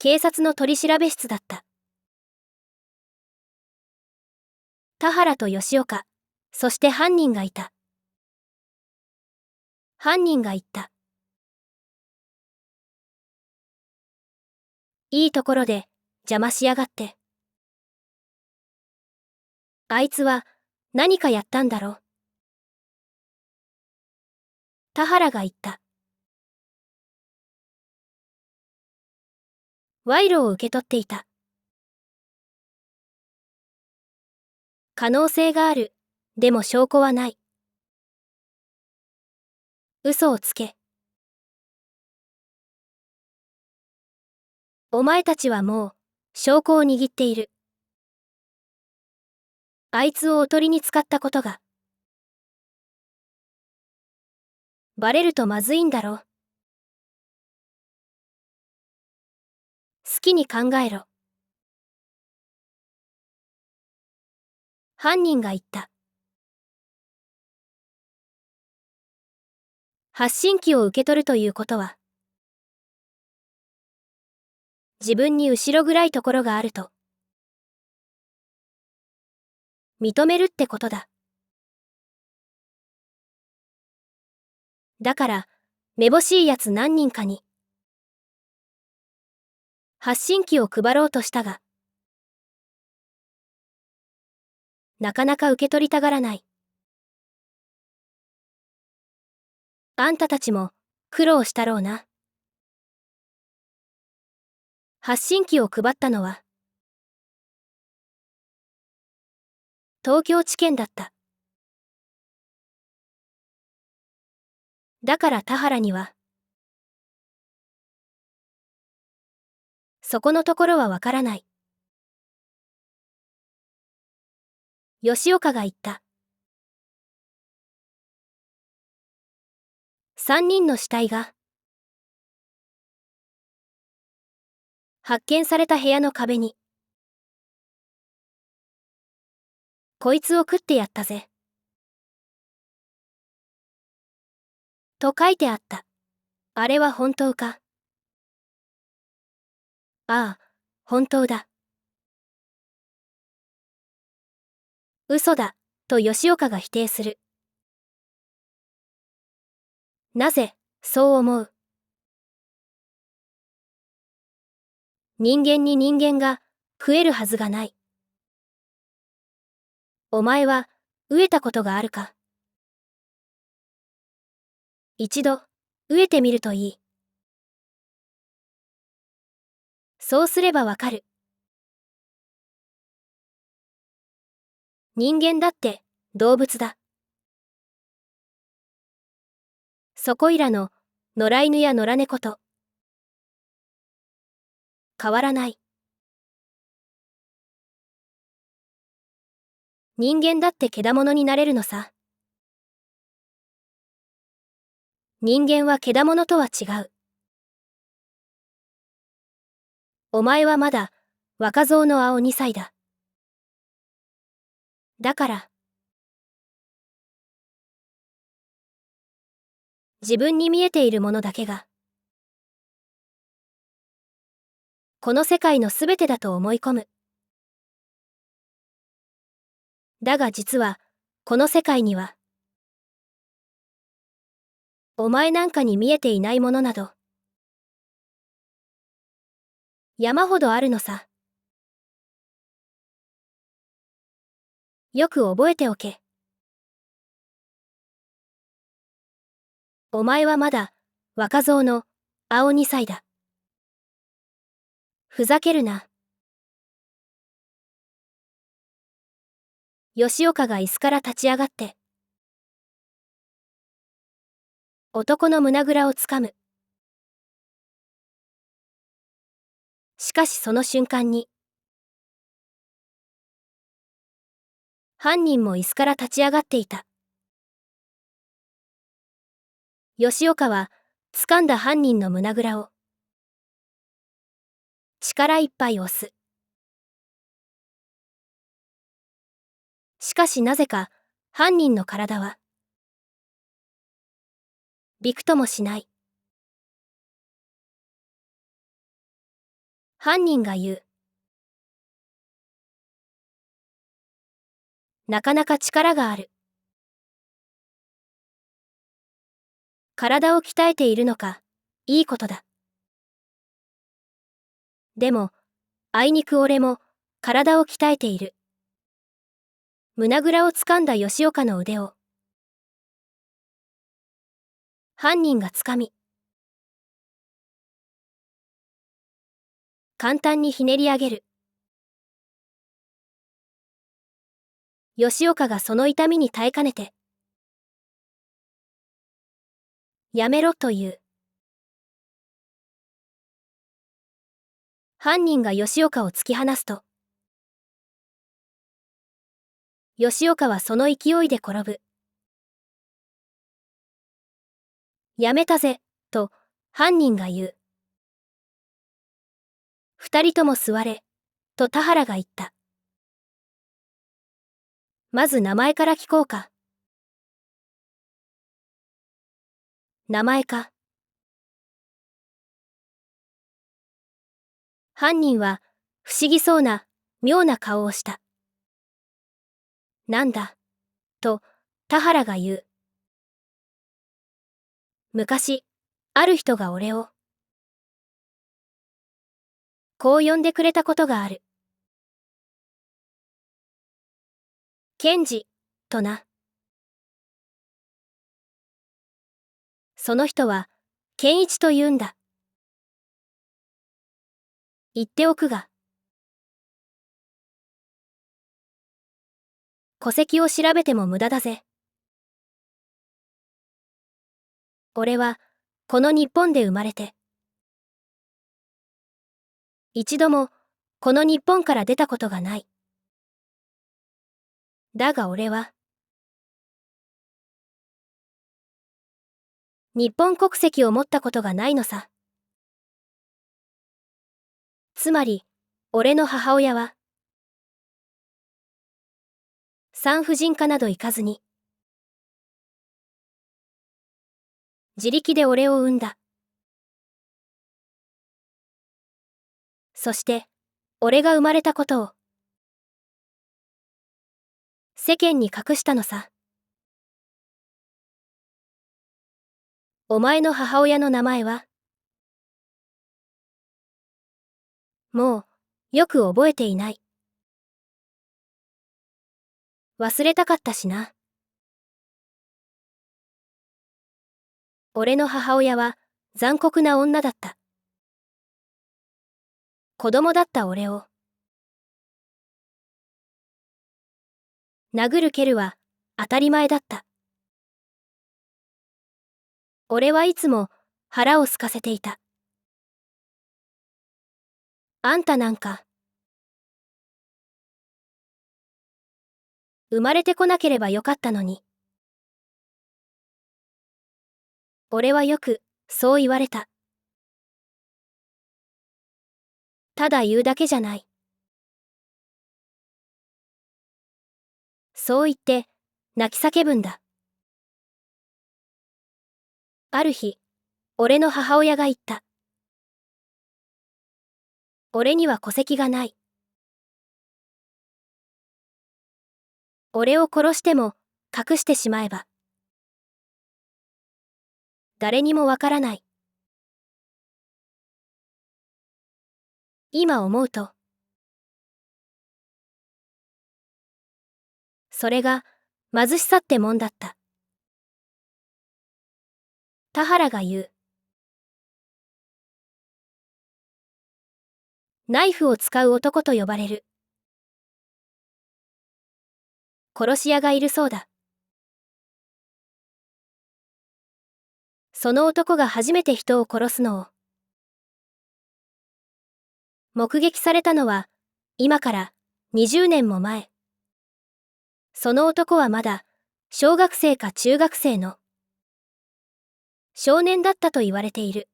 警察の取調室だった。田原と吉岡、そして犯人がいた。犯人が言った。いいところで邪魔しやがって。あいつは何かやったんだろ。田原が言った。賄賂を受け取っていた。可能性がある。でも証拠はない。嘘をつけ。お前たちはもう証拠を握っている。あいつをおとりに使ったことがバレるとまずいんだろ。好きに考えろ。犯人が言った。発信機を受け取るということは、自分に後ろ暗いところがあると認めるってことだ。だからめぼしいやつ何人かに発信機を配ろうとしたが、なかなか受け取りたがらない。あんたたちも苦労したろうな。発信機を配ったのは東京地検だった。だから田原にはそこのところはわからない。吉岡が言った。3人の死体が発見された部屋の壁に、こいつを食ってやったぜ。と書いてあった。あれは本当か。ああ、本当だ。嘘だ、と吉岡が否定する。なぜ、そう思う。人間に人間が食えるはずがない。お前は飢えたことがあるか。一度、飢えてみるといい。そうすればわかる。人間だって動物だ。そこいらの野良犬や野良猫と変わらない。人間だってけだものになれるのさ。人間はけだものとは違う。お前はまだ若造の青2歳だ。だから自分に見えているものだけがこの世界のすべてだと思い込む。だが実はこの世界にはお前なんかに見えていないものなど山ほどあるのさ。よく覚えておけ。お前はまだ若造の青2歳だ。ふざけるな。吉岡が椅子から立ち上がって男の胸ぐらをつかむ。しかしその瞬間に犯人も椅子から立ち上がっていた。吉岡は掴んだ犯人の胸ぐらを力いっぱい押す。しかしなぜか犯人の体はびくともしない。犯人が言う。なかなか力がある。体を鍛えているのか、いいことだ。でも、あいにく俺も、体を鍛えている。胸ぐらをつかんだ吉岡の腕を、犯人がつかみ、簡単にひねり上げる。吉岡がその痛みに耐えかねて、やめろと言う。犯人が吉岡を突き放すと、吉岡はその勢いで転ぶ。やめたぜ、と犯人が言う。二人とも座れ、と田原が言った。まず名前から聞こうか。名前か。犯人は不思議そうな妙な顔をした。なんだ、と田原が言う。昔、ある人が俺を、こう呼んでくれたことがある。健二、とな。その人は、健一と言うんだ。言っておくが、戸籍を調べても無駄だぜ。俺は、この日本で生まれて、一度も、この日本から出たことがない。だが俺は、日本国籍を持ったことがないのさ。つまり、俺の母親は、産婦人科など行かずに、自力で俺を産んだ。そして、俺が生まれたことを、世間に隠したのさ。お前の母親の名前は？もう、よく覚えていない。忘れたかったしな。俺の母親は、残酷な女だった。子供だった俺を、殴る蹴るは、当たり前だった。俺はいつも、腹を空かせていた。あんたなんか、生まれてこなければよかったのに。俺はよく、そう言われた。ただ言うだけじゃない。そう言って、泣き叫ぶんだ。ある日、俺の母親が言った。俺には戸籍がない。俺を殺しても、隠してしまえば、誰にもわからない。今思うと、それが、貧しさってもんだった。田原が言う。ナイフを使う男と呼ばれる。殺し屋がいるそうだ。その男が初めて人を殺すのを、目撃されたのは、今から20年も前。その男はまだ、小学生か中学生の少年だったと言われている。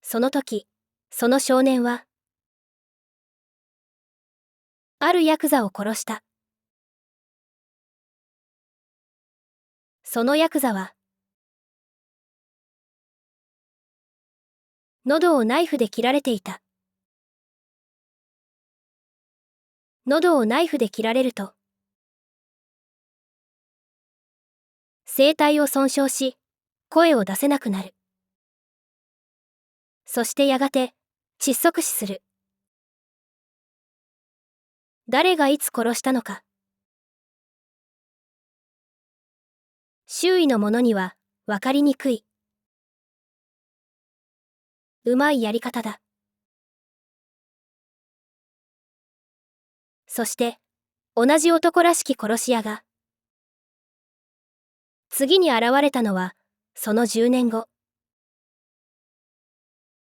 その時、その少年は、あるヤクザを殺した。そのヤクザは、喉をナイフで切られていた。喉をナイフで切られると、声帯を損傷し、声を出せなくなる。そしてやがて、窒息死する。誰がいつ殺したのか。周囲の者には、わかりにくい。うまいやり方だ。そして、同じ男らしき殺し屋が、次に現れたのは、その10年後。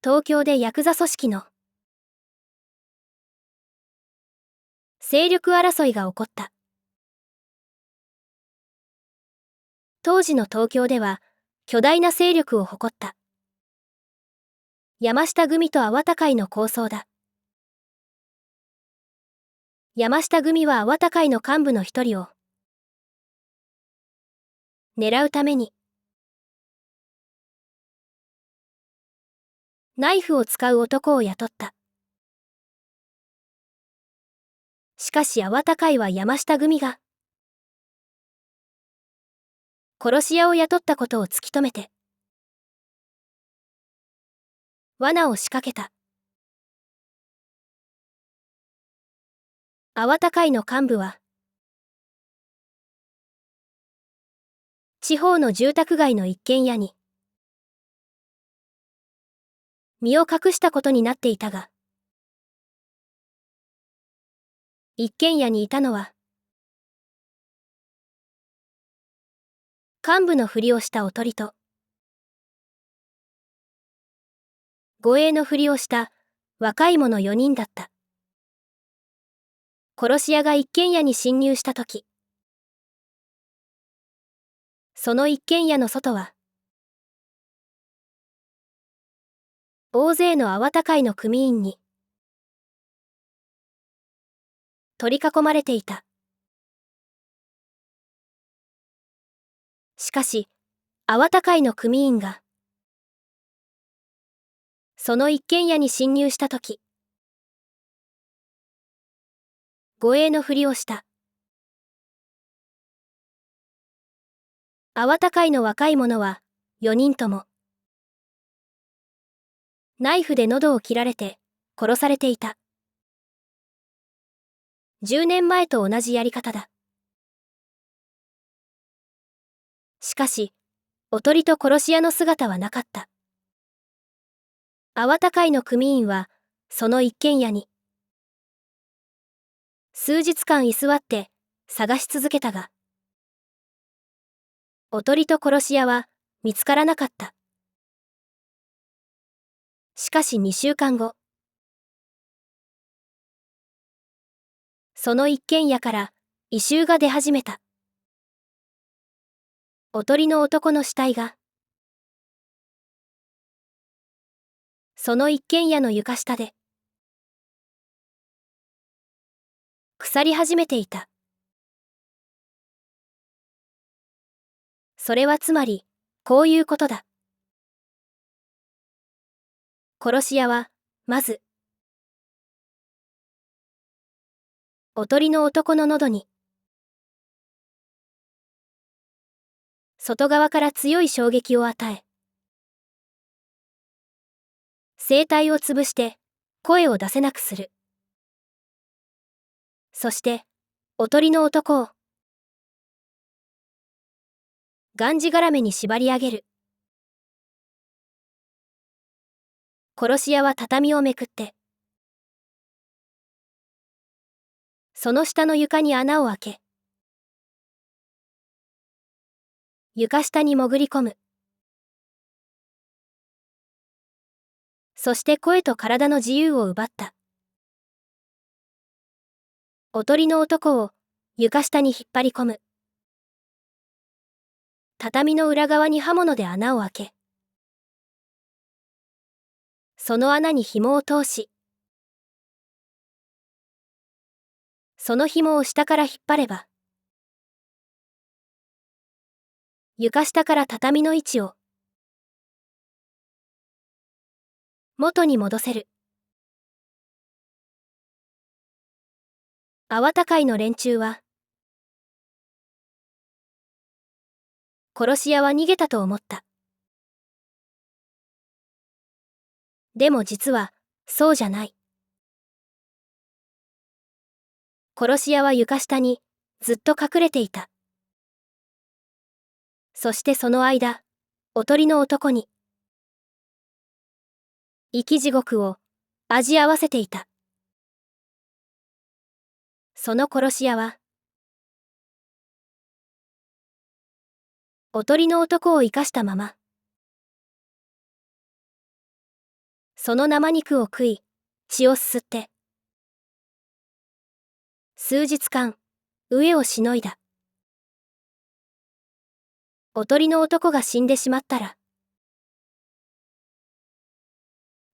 東京でヤクザ組織の勢力争いが起こった。当時の東京では、巨大な勢力を誇った。山下組と粟田会の抗争だ。山下組は粟田会の幹部の一人を狙うためにナイフを使う男を雇った。しかし粟田会は山下組が殺し屋を雇ったことを突き止めて罠を仕掛けた。粟田会の幹部は地方の住宅街の一軒家に身を隠したことになっていたが、一軒家にいたのは幹部のふりをしたおとりと護衛のふりをした若い者4人だった。殺し屋が一軒家に侵入したとき、その一軒家の外は大勢の粟田会の組員に取り囲まれていた。しかし、粟田会の組員がその一軒家に侵入したとき、護衛のふりをした。粟田会の若い者は4人ともナイフで喉を切られて殺されていた。10年前と同じやり方だ。しかし、おとりと殺し屋の姿はなかった。粟田会の組員はその一軒家に数日間居座って探し続けたが、おとりと殺し屋は見つからなかった。しかし2週間後、その一軒家から異臭が出始めた。おとりの男の死体が、その一軒家の床下で、腐り始めていた。それはつまり、こういうことだ。殺し屋は、まず、おとりの男の喉に、外側から強い衝撃を与え、声帯を潰して声を出せなくする。そして、おとりの男を、がんじがらめに縛り上げる。殺し屋は畳をめくって、その下の床に穴を開け、床下に潜り込む。そして声と体の自由を奪った。おとりの男を床下に引っ張り込む。畳の裏側に刃物で穴を開け、その穴に紐を通し、その紐を下から引っ張れば、床下から畳の位置を元に戻せる。粟田会の連中は、殺し屋は逃げたと思った。でも実は、そうじゃない。殺し屋は床下に、ずっと隠れていた。そしてその間、おとりの男に、生き地獄を味合わせていた。その殺し屋は、おとりの男を生かしたまま、その生肉を食い、血をすすって、数日間、飢えをしのいだ。おとりの男が死んでしまったら、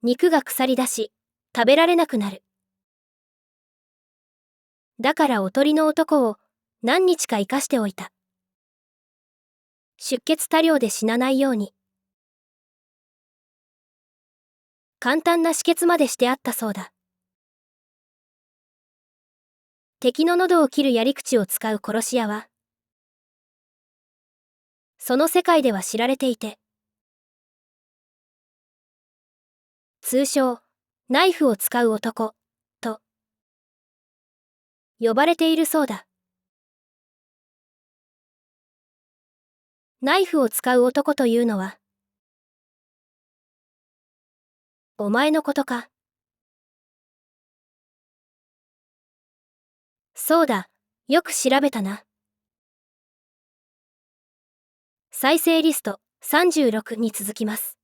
肉が腐り出し、食べられなくなる。だからおとりの男を何日か生かしておいた。出血多量で死なないように。簡単な止血までしてあったそうだ。敵の喉を切るやり口を使う殺し屋は、その世界では知られていて、通称、ナイフを使う男、と、呼ばれているそうだ。ナイフを使う男というのは、お前のことか。そうだ、よく調べたな。再生リスト36に続きます。